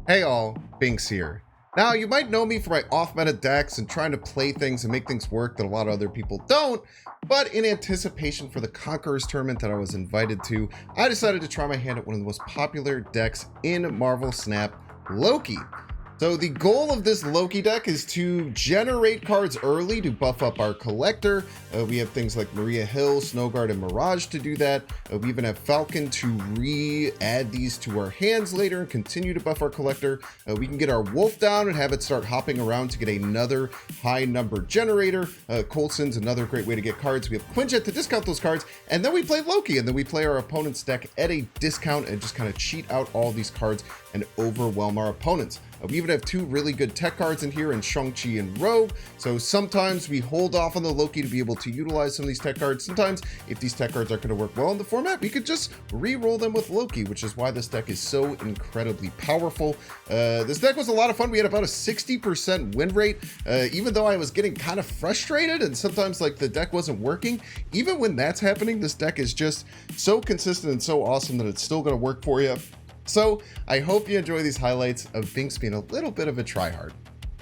Hey all, Binks here. Now, you might know me for my off-meta decks and trying to play things and make things work that a lot of other people don't, but in anticipation for the Conquerors tournament that I was invited to, I decided to try my hand at one of the most popular decks in Marvel Snap, Loki. So the goal of this Loki deck is to generate cards early to buff up our collector. We have things like Maria Hill, Snowguard, and Mirage to do that. We even have Falcon to re-add these to our hands later and continue to buff our collector. We can get our Wolf down and have it start hopping around to get another high number generator. Coulson's another great way to get cards. We have Quinjet to discount those cards, and then we play Loki, and then we play our opponent's deck at a discount and just kind of cheat out all these cards and overwhelm our opponents. We even have two really good tech cards in here in Shang-Chi and Rogue, so sometimes we hold off on the Loki to be able to utilize some of these tech cards. Sometimes, if these tech cards aren't going to work well in the format, we could just re-roll them with Loki, which is why this deck is so incredibly powerful. This deck was a lot of fun. We had about a 60% win rate, even though I was getting kind of frustrated and sometimes like the deck wasn't working. Even when that's happening, this deck is just so consistent and so awesome that it's still going to work for you. So I hope you enjoy these highlights of Binks being a little bit of a tryhard.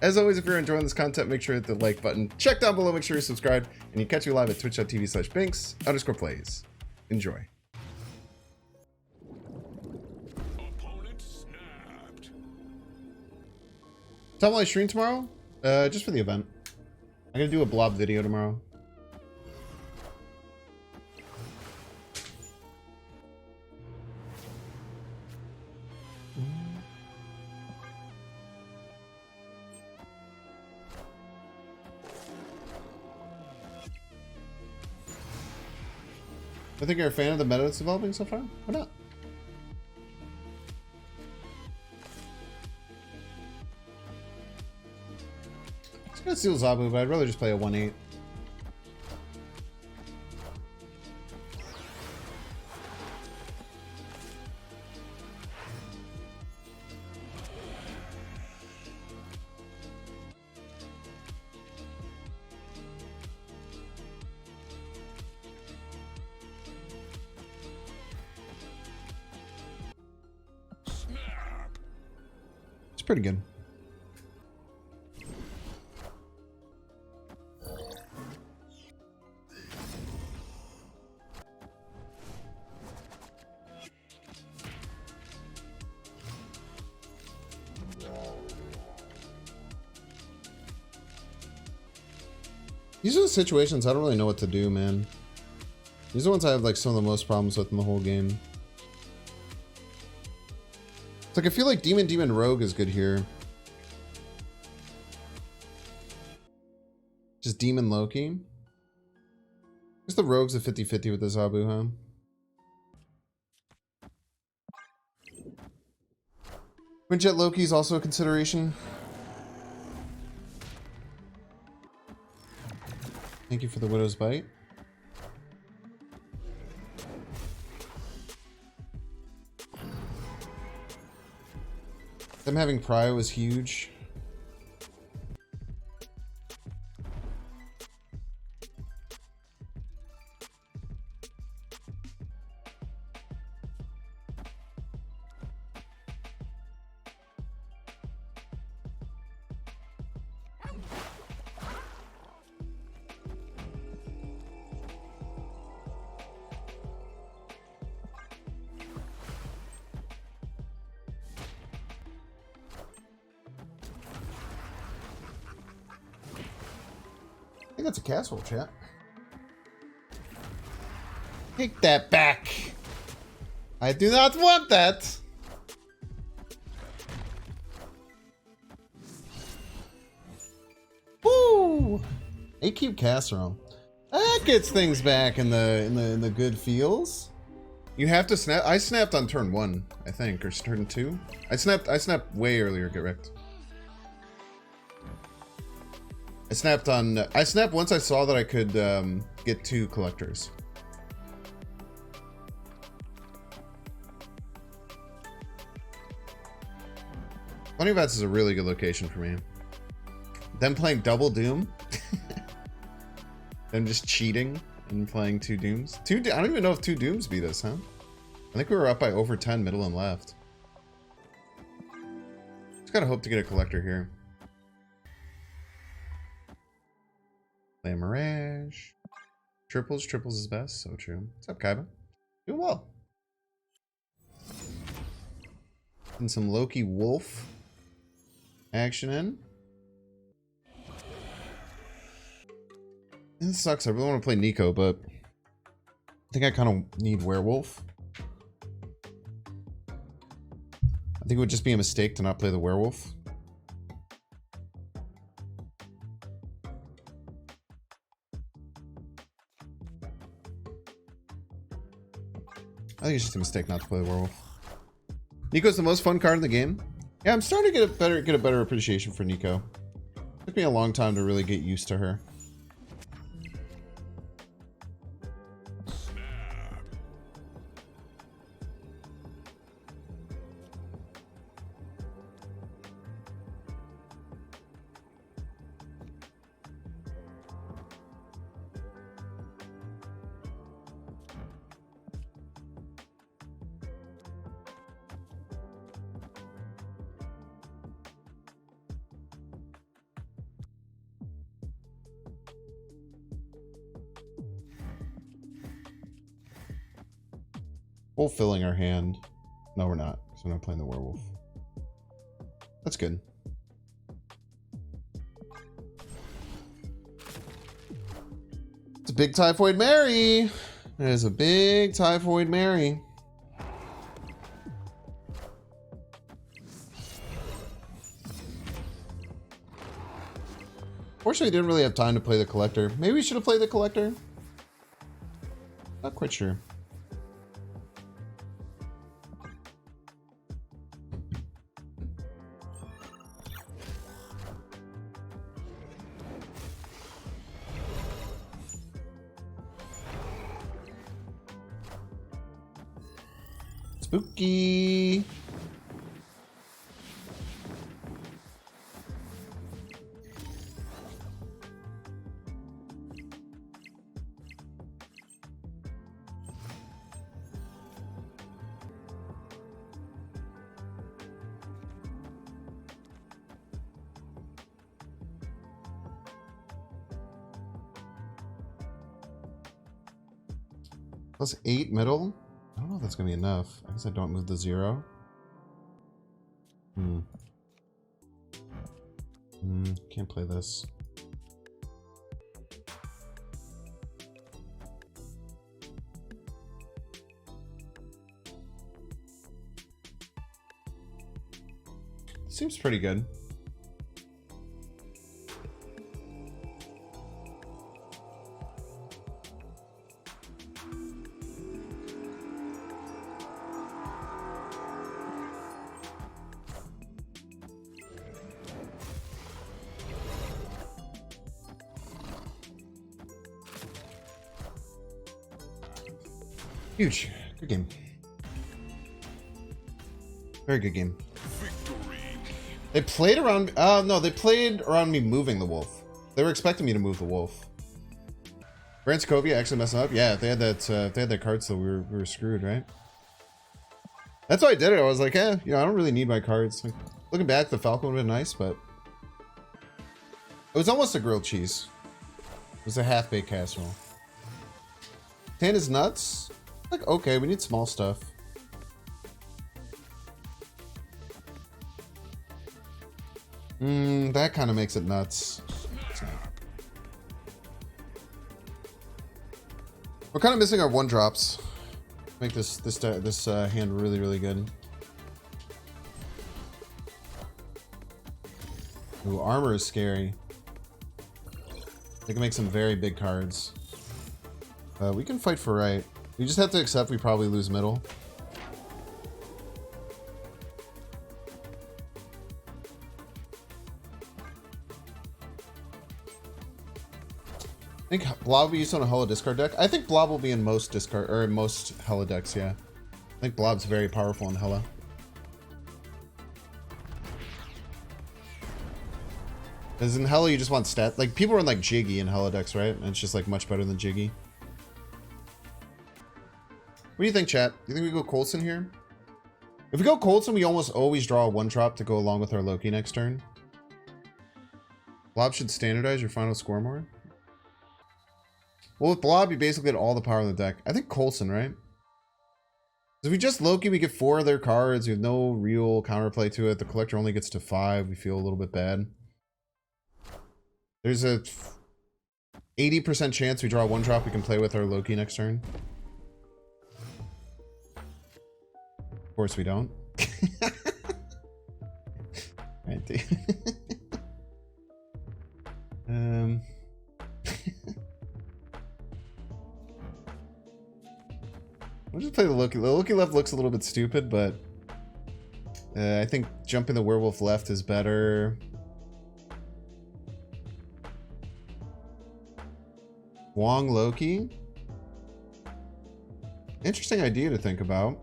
As always, if you're enjoying this content, make sure to hit the like button. Check down below, make sure you're subscribed, and you catch me live at twitch.tv/Binks_plays. Enjoy. Opponent snapped. Tell me I stream tomorrow? Just for the event. I'm gonna do a Blob video tomorrow. I think you're a fan of the meta that's developing so far? Why not? I was gonna steal Zabu, but I'd rather just play a 1-8. It's pretty good. These are the situations I don't really know what to do, man. These are the ones I have like some of the most problems with in the whole game. It's like I feel like Demon Rogue is good here. Just Demon Loki. I guess the Rogue's a 50-50 with the Zabu, huh? Quinjet Loki is also a consideration. Thank you for the Widow's Bite. Them having Prio was huge. I think that's a castle, chat. Take that back. I do not want that. Woo! 8-cube casserole. That gets things back in the good feels. You have to snap. I snapped on turn 1, I think, or turn 2. I snapped way earlier, get wrecked. I snapped once I saw that I could get 2 collectors. Funny Vats is a really good location for me. Them playing double Doom. Them just cheating and playing 2 Dooms. I don't even know if 2 Dooms beat us, huh? I think we were up by over 10 middle and left. Just gotta hope to get a collector here. Play a Mirage. Triples is best. So true. What's up, Kaiba? Doing well. And some Loki Wolf action in. It sucks. I really want to play Nico, but I think I kind of need Werewolf. I think it would just be a mistake to not play the Werewolf. I think it's just a mistake not to play the Werewolf. Nico's the most fun card in the game. Yeah, I'm starting to get a better appreciation for Nico. It took me a long time to really get used to her. Fulfilling our hand. No, we're not. So we're not playing the Werewolf. That's good. It's a big Typhoid Mary. It is a big Typhoid Mary. Fortunately, I didn't really have time to play the Collector. Maybe we should have played the Collector. Not quite sure. Spooky. +8 middle. I don't know if that's gonna be enough. I guess I don't move the 0. Can't play this. Seems pretty good. Huge. Good game. Very good game. Victory. They played around... no, they played around me moving the wolf. They were expecting me to move the wolf. Grand Sokovia actually messing up? Yeah, if they had that card, so we were screwed, right? That's why I did it. I was like, you know, I don't really need my cards. Like, looking back, the Falcon would have been nice, but... It was almost a grilled cheese. It was a half-baked casserole. Tan is nuts. Like, okay, we need small stuff. That kind of makes it nuts. We're kind of missing our 1-drops. Make this hand really, really good. Ooh, armor is scary. They can make some very big cards. We can fight for right. We just have to accept we probably lose middle. I think Blob will be used on a holo discard deck. I think Blob will be in most discard or in most holo decks, yeah. I think Blob's very powerful in holo. Because in holo you just want stat, like people run like Jiggy in holo decks, right? And it's just like much better than Jiggy. What do you think, chat? Do you think we go Coulson here? If we go Coulson, we almost always draw a 1-drop to go along with our Loki next turn. Blob should standardize your final score more. Well, with Blob, you basically get all the power in the deck. I think Coulson, right? If we just Loki, we get 4 of their cards. We have no real counterplay to it. The collector only gets to 5. We feel a little bit bad. There's a 80% chance we draw a 1-drop we can play with our Loki next turn. Of course we don't. Right, dude. I'll just play the Loki. The Loki left looks a little bit stupid, but I think jumping the werewolf left is better. Wong Loki. Interesting idea to think about.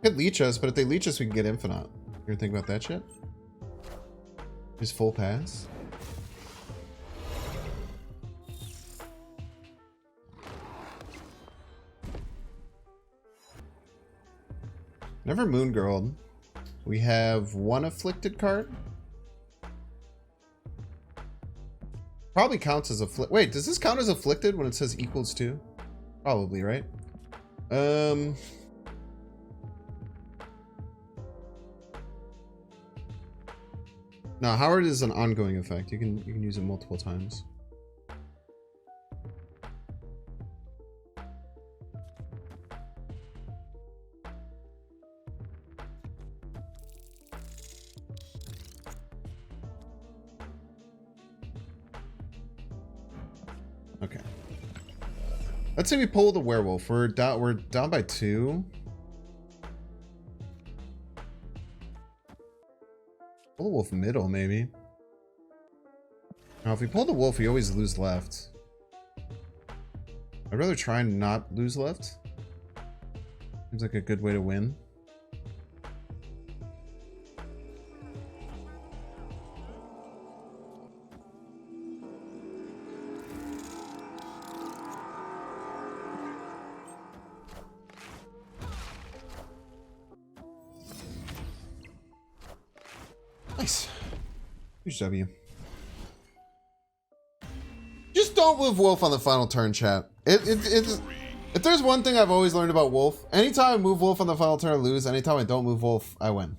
Could leech us, but if they leech us, we can get infinite. You ever think about that shit? Just full pass. Never moon girled. We have 1 afflicted card. Probably counts as afflicted. Wait, does this count as afflicted when it says equals 2? Probably, right? No, Howard is an ongoing effect. You can use it multiple times. Okay. Let's say we pull the werewolf. We're down by 2. Pull the wolf middle, maybe. Now, if we pull the wolf, we always lose left. I'd rather try and not lose left. Seems like a good way to win. Nice. Huge W. Just don't move Wolf on the final turn, chat. If there's one thing I've always learned about Wolf, anytime I move Wolf on the final turn, I lose. Anytime I don't move Wolf, I win.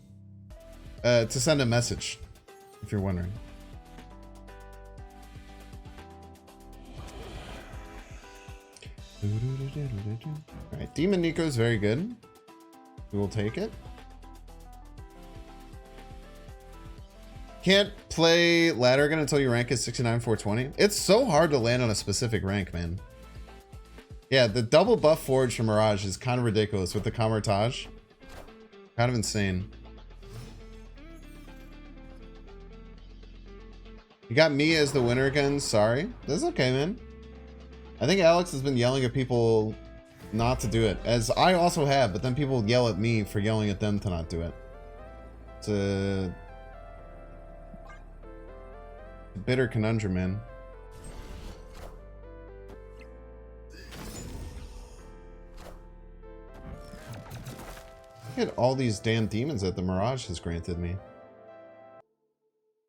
To send a message, if you're wondering. Alright, Demon Nico is very good. We will take it. Can't play ladder gun until your rank is 69 420. It's so hard to land on a specific rank, man. Yeah, the double buff forge from Mirage is kind of ridiculous with the Camartage. Kind of insane. You got me as the winner again. Sorry. That's okay, man. I think Alex has been yelling at people not to do it, as I also have, but then people yell at me for yelling at them to not do it. It's a bitter conundrum, man. Look at all these damn demons that the Mirage has granted me.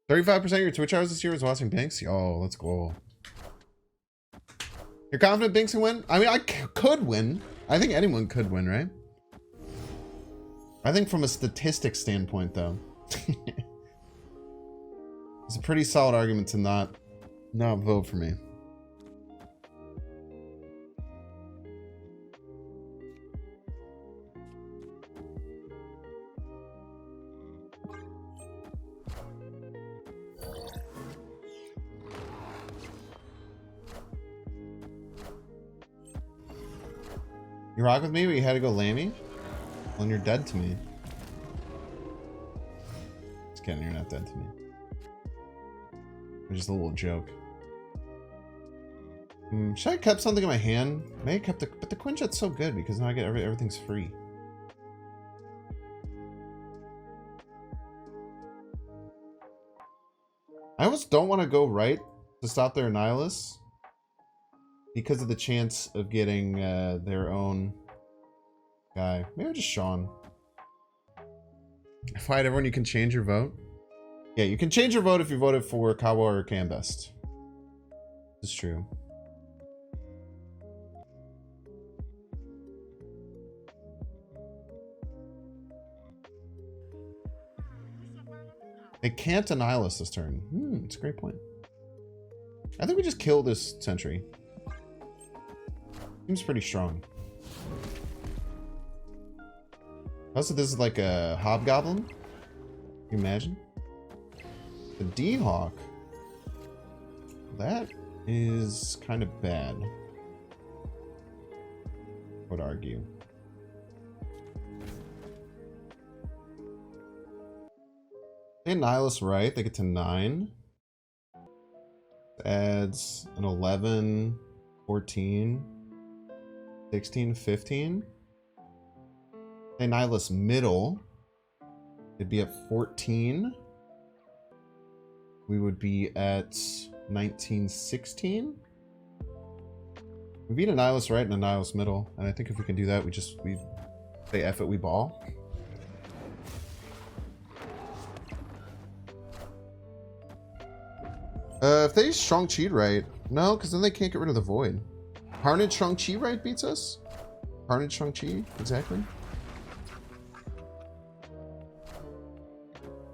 35% of your Twitch hours this year was watching Binks? Oh, let's go. You're confident Binks can win? I mean, I could win. I think anyone could win, right? I think from a statistics standpoint, though. It's a pretty solid argument to not vote for me. You rock with me, but you had to go lammy? Well, you're dead to me. Just kidding, you're not dead to me. Just a little joke. Should I have kept something in my hand? May have kept the, but the Quinjet's so good because now I get everything's free. I almost don't want to go right to stop their Nihilus. because of the chance of getting their own guy. Maybe just Sean. Fight everyone, you can change your vote. Yeah, you can change your vote if you voted for Kawa or Cambest. This is true. They can't annihilate us this turn. It's a great point. I think we just kill this sentry. Seems pretty strong. Also, this is like a hobgoblin. Can you imagine? The D-Hawk. That is kind of bad, I would argue. They annihilate right. They get to 9. Adds an 11, 14, 16, 15. They annihilate middle. It'd be at 14. We would be at 19, 16. We beat Annihilus right and Annihilus middle. And I think if we can do that, we say F it, we ball. If they strong cheat right, no, because then they can't get rid of the void. Carnage strong chi right beats us. Carnage strong chi, exactly.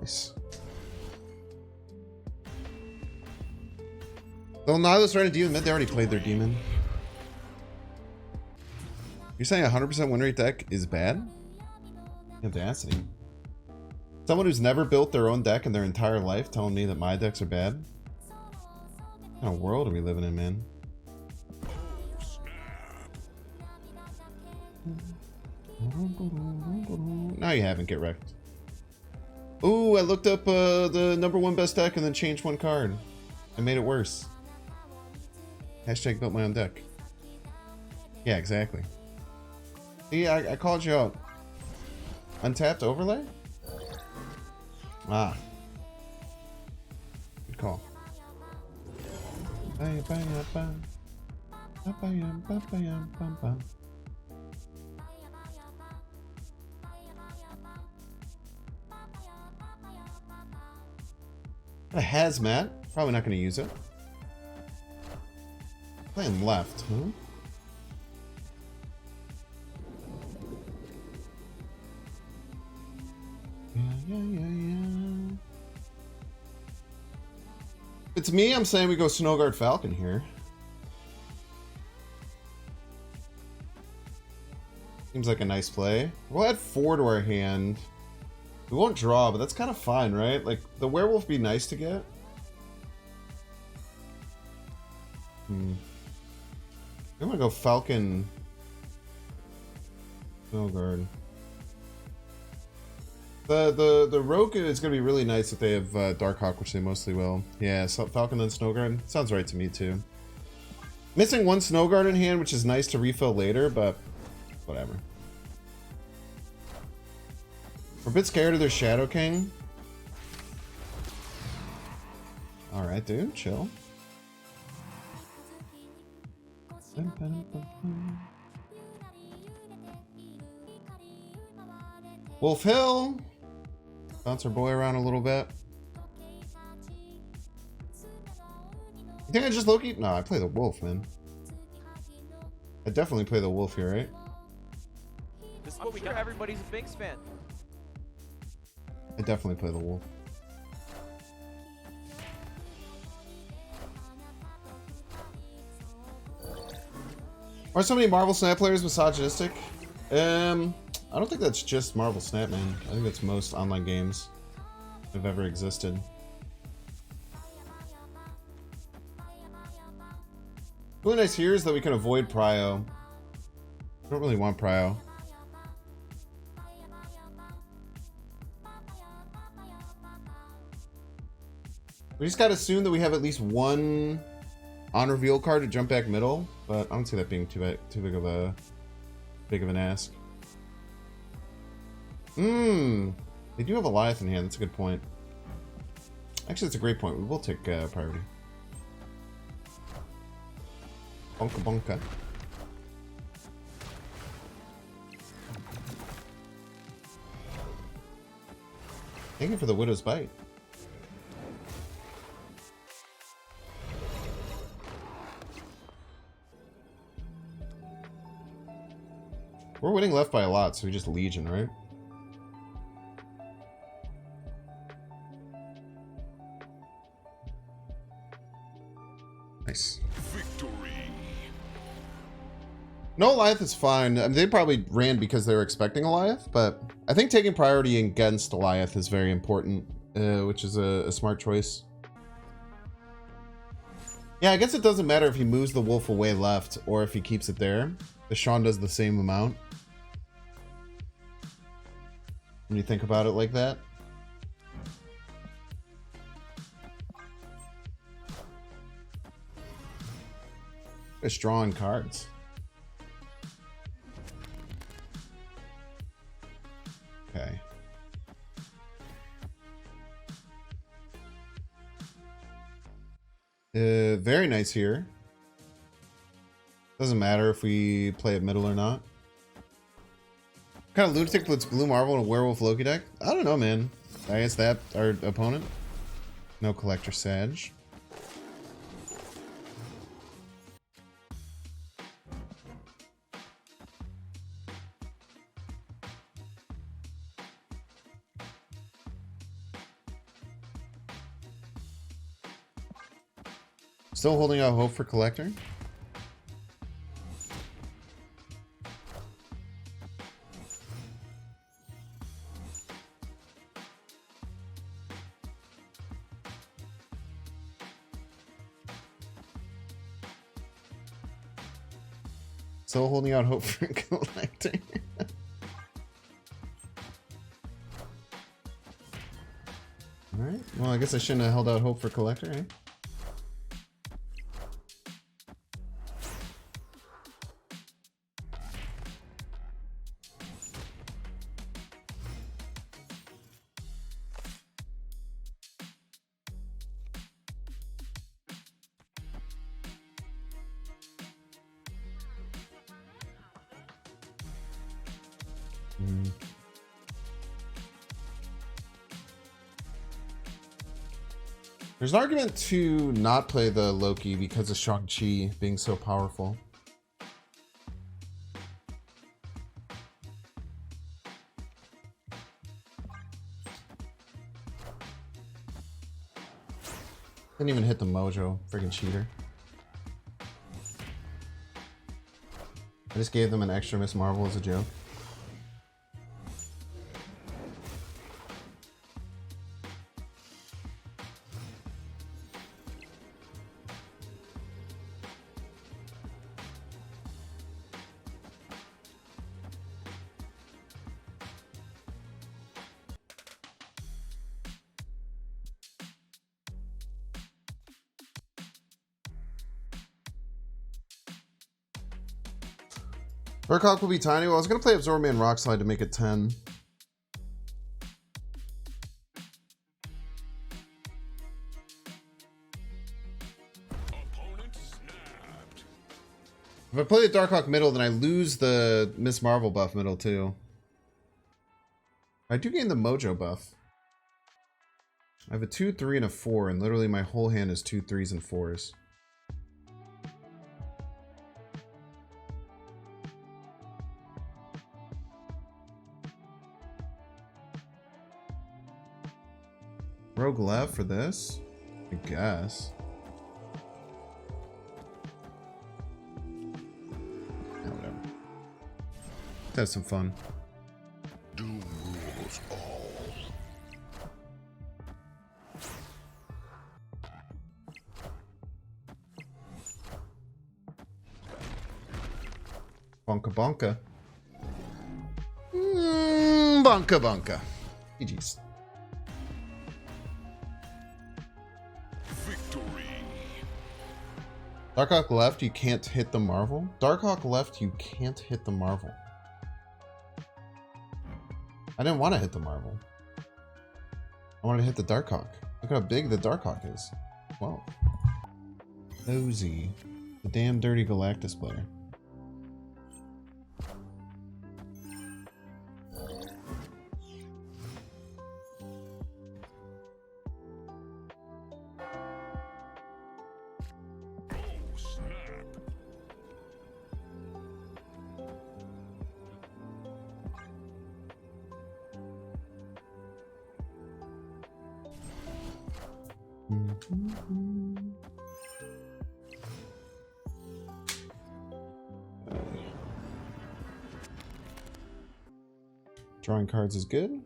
Nice. They'll Nihilus right a demon mid. They already played their demon. You're saying 100% win rate deck is bad? Audacity. Someone who's never built their own deck in their entire life telling me that my decks are bad? What kind of world are we living in, man? No, you haven't. Get wrecked. Ooh, I looked up the #1 best deck and then changed one card. I made it worse. Hashtag built my own deck. Yeah, exactly. See, I called you out. Untapped overlay? Ah. Good call. A hazmat. Probably not going to use it. Playing left, huh? Yeah. It's me. I'm saying we go Snowguard Falcon here. Seems like a nice play. We'll add 4 to our hand. We won't draw, but that's kind of fine, right? Like, the werewolf be nice to get. I'm gonna go Falcon. Snowguard. The rogue is gonna be really nice if they have Darkhawk, which they mostly will. Yeah, so Falcon and Snowguard sounds right to me too. Missing 1 Snowguard in hand, which is nice to refill later, but whatever. We're a bit scared of their Shadow King. All right, dude, chill. Wolf Hill. Bounce our boy around a little bit. You think I just Loki? No, I play the wolf, man. I definitely play the wolf here, right? This is what we got. Everybody's a Binks fan. I definitely play the wolf. Are so many Marvel Snap players misogynistic? I don't think that's just Marvel Snap, man. I think that's most online games that have ever existed. Really nice here is that we can avoid Prio. I don't really want Prio. We just gotta assume that we have at least 1 on reveal card to jump back middle, but I don't see that being too big of an ask. They do have a Goliath in hand. That's a good point. Actually, that's a great point. We will take priority. Bonka bonka. Thank you for the Widow's Bite. We're winning left by a lot, so we just Legion, right? Nice. Victory. No, Goliath is fine. I mean, they probably ran because they were expecting Goliath, but I think taking priority against Goliath is very important, which is a smart choice. Yeah, I guess it doesn't matter if he moves the wolf away left or if he keeps it there. The Sean does the same amount. When you think about it like that. Just drawing cards. Okay. Very nice here. Doesn't matter if we play it middle or not. What kind of lunatic puts Blue Marvel in a Werewolf Loki deck? I don't know, man. I guess that our opponent. No Collector Sag. Still holding out hope for Collector. Still holding out hope for Collector. Alright, well, I guess I shouldn't have held out hope for Collector, eh? There's an argument to not play the Loki because of Shang-Chi being so powerful. Didn't even hit the mojo, friggin' cheater. I just gave them an extra Miss Marvel as a joke. Darkhawk will be tiny. Well, I was going to play Absorb Man Rockslide to make it 10. Opponent snapped. If I play the Darkhawk middle, then I lose the Miss Marvel buff middle too. I do gain the Mojo buff. I have a 2, 3, and a 4, and literally my whole hand is 2, 3s, and 4s. Rogue left for this? I guess. Oh, whatever. Let's have some fun. Doom rules all. Bonka bonka. Bonka bonka. GG's. Darkhawk left, you can't hit the Marvel. Darkhawk left, you can't hit the Marvel. I didn't want to hit the Marvel. I wanted to hit the Darkhawk. Look how big the Darkhawk is. Wow. Nosy. The damn dirty Galactus player. Oh, snap. Drawing cards is good.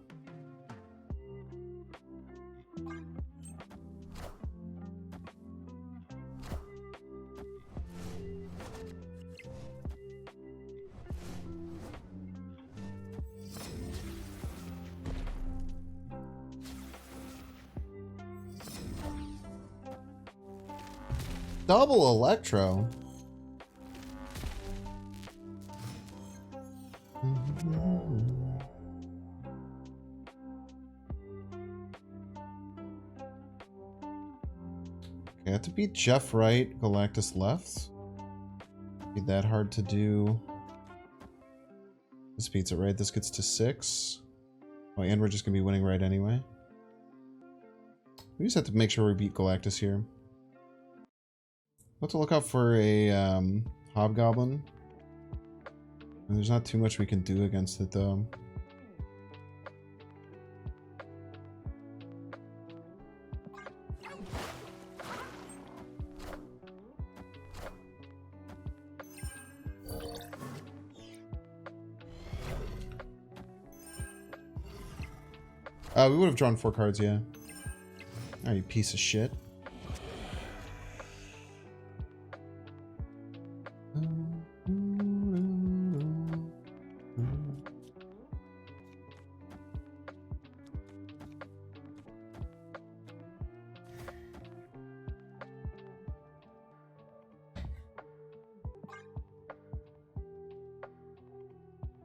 Double Electro. Okay, I have to beat Jeff right, Galactus left. Be that hard to do. This beats it, right? This gets to 6. Oh, and we're just gonna be winning right anyway. We just have to make sure we beat Galactus here. We'll have to look out for a Hobgoblin. And there's not too much we can do against it, though. We would have drawn 4 cards, yeah. Oh, you piece of shit.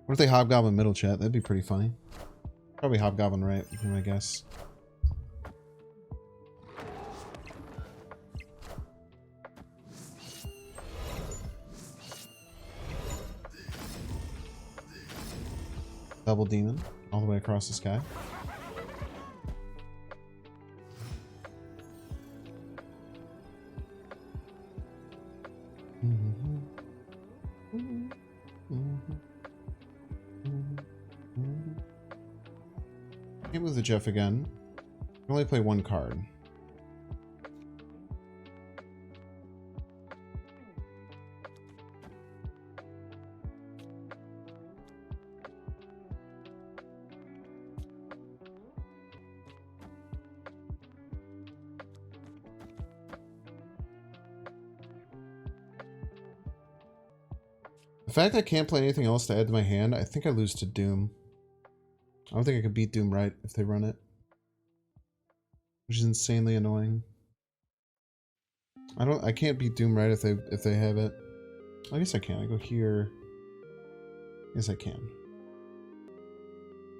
What if they Hobgoblin middle, chat? That'd be pretty funny. Probably Hobgoblin right, would be my guess. Double Demon, all the way across the sky. Can't move the Jeff again. Can only play 1 card. The fact I can't play anything else to add to my hand, I think I lose to Doom. I don't think I could beat Doom right if they run it. Which is insanely annoying. I can't beat Doom right if they have it. I guess I can. I go here. Yes, I can.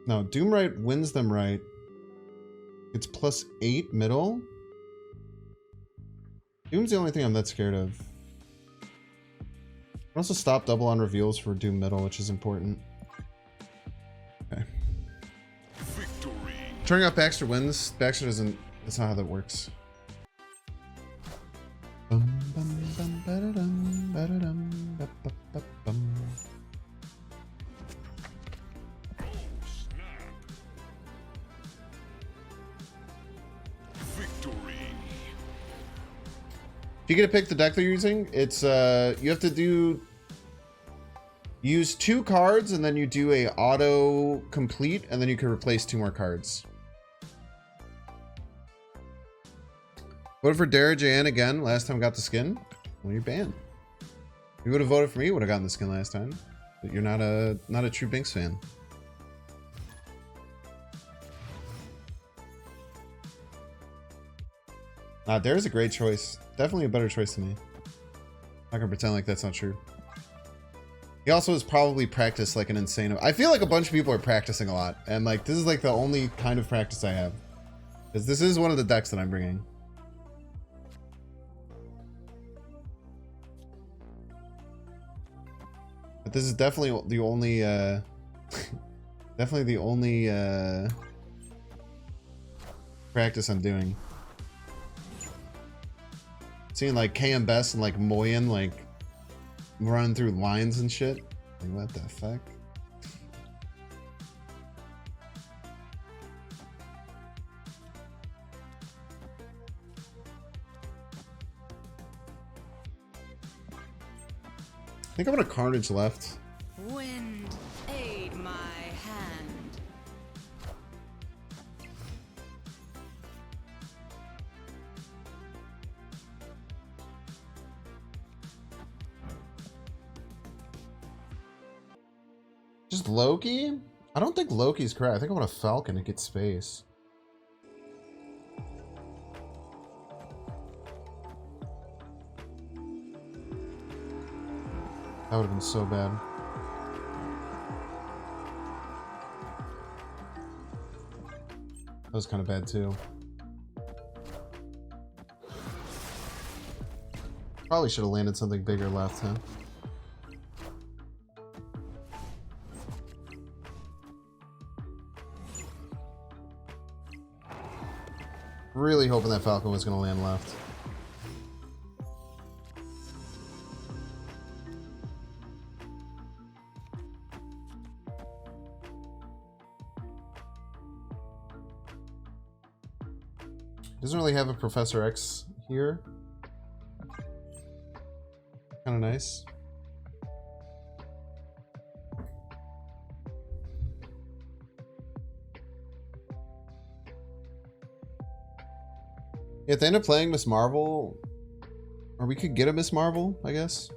No, Doom right wins them right. It's +8 middle. Doom's the only thing I'm that scared of. I also stop double on reveals for Doom middle, which is important. Okay. Victory. Turning off Baxter wins. Baxter doesn't. That's not how that works. Victory. If you get to pick the deck they're using, it's you have to use 2 cards and then you do a auto complete and then you can replace 2 more cards. Voted for Darajan again. Last time got the skin. Well, you're banned. If you would have voted for me, you would have gotten the skin last time. But you're not a true Binks fan. Dara's a great choice. Definitely a better choice than me. I'm not gonna pretend like that's not true. He also has probably practiced like an insane. I feel like a bunch of people are practicing a lot, and like this is like the only kind of practice I have, because this is one of the decks that I'm bringing. This is definitely the only, definitely the only, practice I'm doing. Seeing like KM Best and like Moyen like run through lines and shit. Like, what the fuck? I think I'm gonna Carnage left. Wind, aid my hand. Just Loki? I don't think Loki's correct. I think I want a Falcon to get space. That would have been so bad. That was kind of bad too. Probably should have landed something bigger left, huh? Really hoping that Falcon was going to land left. Doesn't really have a Professor X here. Kind of nice. If they end up playing Miss Marvel, or we could get a Miss Marvel, I guess.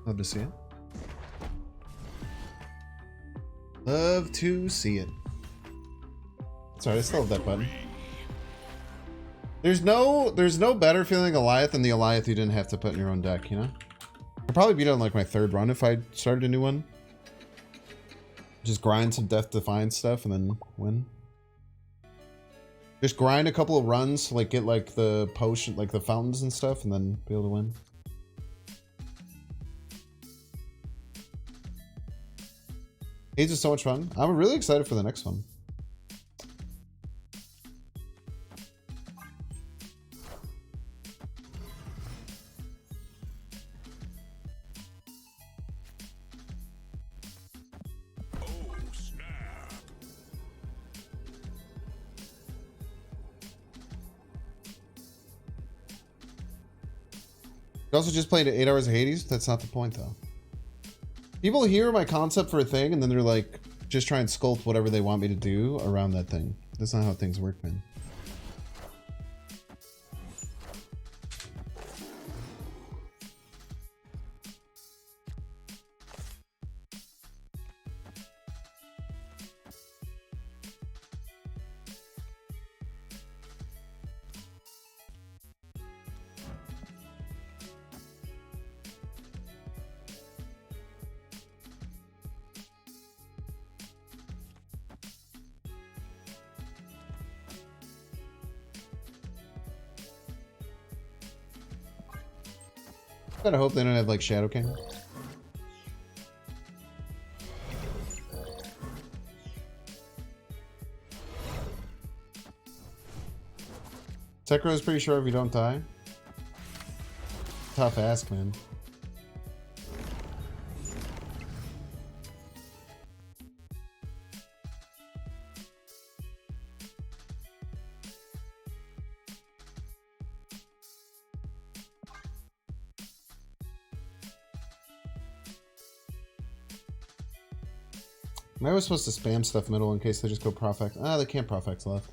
Love to see it. Love to see it. Sorry, I still have that button. There's no better feeling Goliath than the Goliath you didn't have to put in your own deck, you know? I'd probably beat it on like my third run if I started a new one. Just grind some Death Defiance stuff and then win. Just grind a couple of runs, like get like the potion, like the fountains and stuff, and then be able to win. Age is so much fun. I'm really excited for the next one. Oh, snap. You also just played 8 hours of Hades? That's not the point, though. People hear my concept for a thing, and then they're like, just try and sculpt whatever they want me to do around that thing. That's not how things work, man. I gotta hope they don't have like Shadow King. Sekiro is pretty sure if you don't die. Tough ask, man. Am I was supposed to spam stuff middle in case they just go Profex? Ah, they can't Profex left.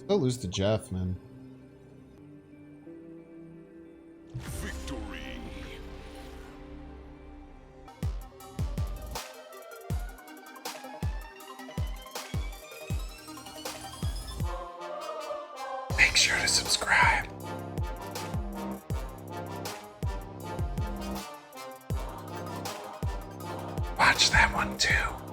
Still lose to Jeff, man. Victory. Make sure to subscribe. Watch that one too.